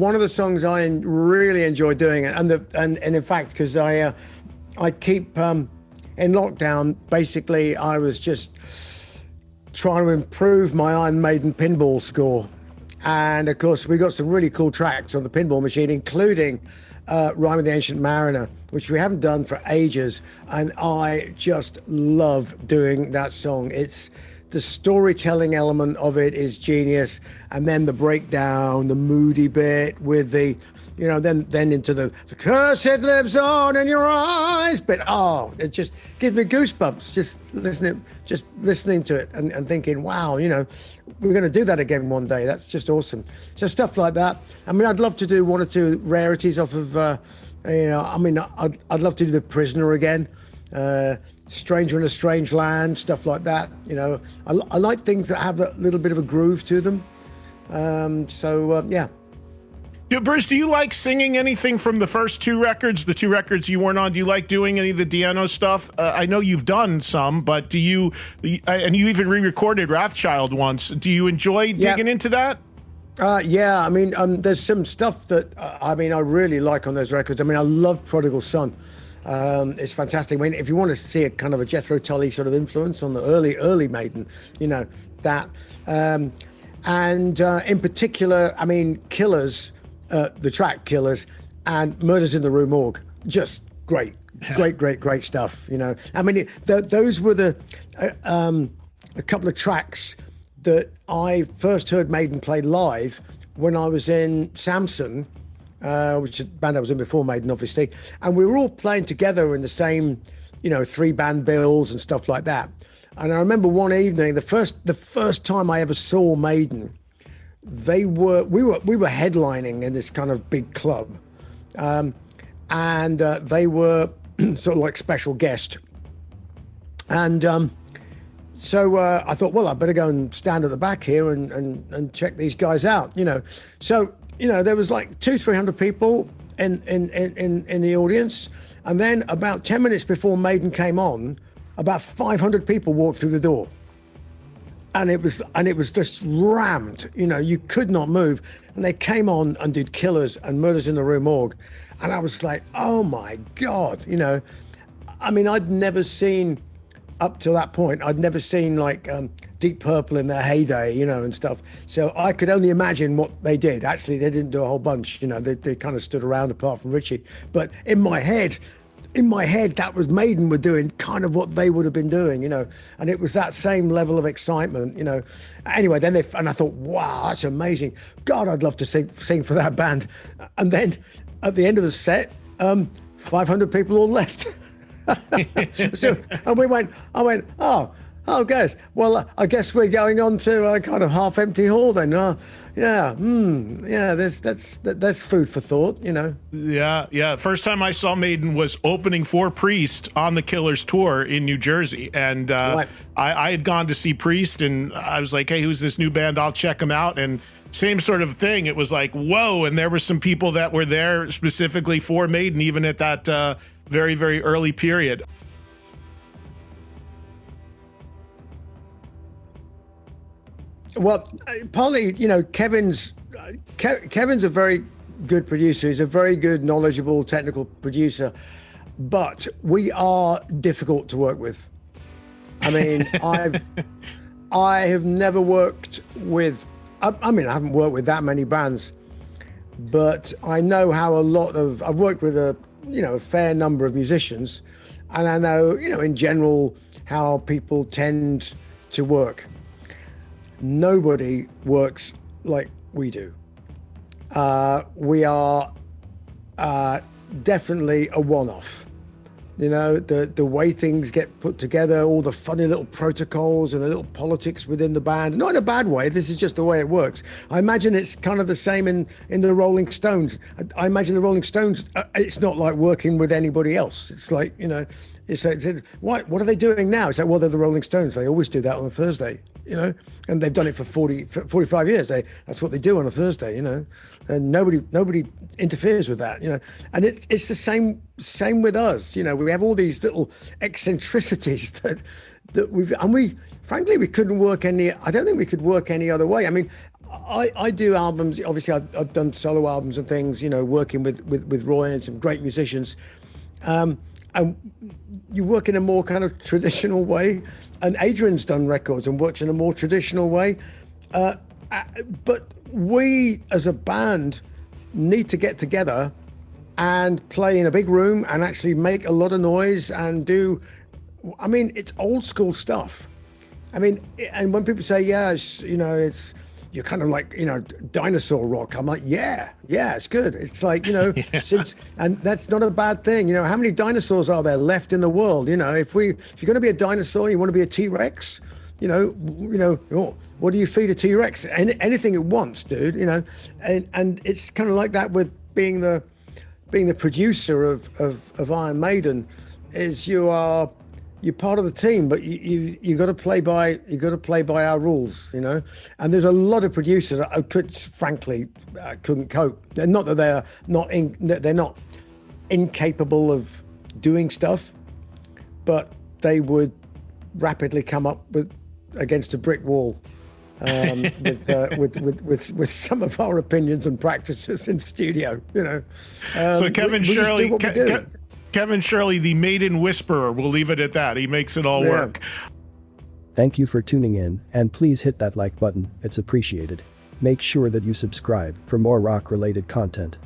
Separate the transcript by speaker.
Speaker 1: one of the songs I really enjoy doing, and in fact, because I keep in lockdown. Basically, I was just trying to improve my Iron Maiden pinball score, and of course, we got some really cool tracks on the pinball machine, including Rhyme of the Ancient Mariner, which we haven't done for ages, and I just love doing that song. It's the storytelling element of it is genius, and then the breakdown, the moody bit with the, you know, then into the curse it lives on in your eyes. But it just gives me goosebumps just listening to it and thinking, wow, you know, we're going to do that again one day. That's just awesome. So stuff like that. I mean, I'd love to do one or two rarities off of, you know, I mean, I'd love to do The Prisoner again. Stranger in a Strange Land, stuff like that. You know, I like things that have a little bit of a groove to them. Yeah.
Speaker 2: Bruce, do you like singing anything from the first two records, the two records you weren't on? Do you like doing any of the Diano stuff? I know you've done some, but do you, and you even re-recorded Wrathchild once, do you enjoy digging into that?
Speaker 1: Yeah, I mean, there's some stuff that, I mean, I really like on those records. I mean, I love Prodigal Son. It's fantastic. I mean, if you want to see a kind of a Jethro Tull sort of influence on the early Maiden, you know, that. And in particular, I mean, Killers, the track Killers and Murders in the Rue Morgue, just great stuff, you know. I mean, those were a couple of tracks that I first heard Maiden play live when I was in Samson, which is a band I was in before Maiden, obviously. And we were all playing together in the same, you know, 3-band bills and stuff like that. And I remember one evening, the first time I ever saw Maiden, we were headlining in this kind of big club. And they were sort of like special guest. And so I thought, well, I better go and stand at the back here and check these guys out, you know. So, you know, there was like 200-300 people in the audience, and then about 10 minutes before Maiden came on, about 500 people walked through the door, and it was just rammed. You know, you could not move, and they came on and did Killers and Murders in the Rue Morgue, and I was like, oh my God, you know. I mean, I'd never seen, up to that point, I'd never seen like Deep Purple in their heyday, you know, and stuff. So I could only imagine what they did. Actually, they didn't do a whole bunch, you know, they kind of stood around apart from Richie. But in my head, that was Maiden were doing kind of what they would have been doing, you know, and it was that same level of excitement, you know. Anyway, then and I thought, wow, that's amazing. God, I'd love to sing for that band. And then at the end of the set, 500 people all left. So, and I went, oh, guys. Well, I guess we're going on to a kind of half-empty hall then. Yeah, that's food for thought, you know.
Speaker 2: Yeah. First time I saw Maiden was opening for Priest on the Killers tour in New Jersey, and right. I had gone to see Priest, and I was like, hey, who's this new band? I'll check them out. And same sort of thing. It was like, whoa, and there were some people that were there specifically for Maiden, even at that very, very early period.
Speaker 1: Well, partly, you know, Kevin's a very good producer. He's a very good, knowledgeable, technical producer, but we are difficult to work with. I mean, I have never worked with, I mean, I haven't worked with that many bands, but I know how I've worked with a fair number of musicians, and I know, you know, in general, how people tend to work. Nobody works like we do. We are definitely a one-off. You know, the way things get put together, all the funny little protocols and the little politics within the band. Not in a bad way, this is just the way it works. I imagine it's kind of the same in the Rolling Stones. I imagine the Rolling Stones, it's not like working with anybody else. It's like, you know, it's what are they doing now? It's like, well, they're the Rolling Stones. They always do that on a Thursday, you know, and they've done it for 45 years. That's what they do on a Thursday, you know, and nobody interferes with that, you know. And it's the same with us, you know. We have all these little eccentricities that we frankly, we couldn't work I don't think we could work any other way. I mean, I do albums. Obviously, I've done solo albums and things. You know, working with Roy and some great musicians. And you work in a more kind of traditional way. And Adrian's done records and works in a more traditional way. But we, as a band, need to get together and play in a big room and actually make a lot of noise and do. I mean, it's old school stuff. I mean, and when people say, yeah, you're kind of like, dinosaur rock. I'm like, yeah, it's good. It's like, yeah. And that's not a bad thing. How many dinosaurs are there left in the world? If you're going to be a dinosaur, you want to be a T-Rex, what do you feed a T-Rex? Anything it wants, dude, and it's kind of like that with being the producer of Iron Maiden is you're part of the team, but you got to play by our rules, And there's a lot of producers I couldn't cope. Not that they're not incapable of doing stuff, but they would rapidly come up against a brick wall with some of our opinions and practices in studio.
Speaker 2: So Kevin Shirley. Kevin Shirley, the Maiden Whisperer. We'll leave it at that. He makes it all work.
Speaker 3: Thank you for tuning in, and please hit that like button. It's appreciated. Make sure that you subscribe for more rock-related content.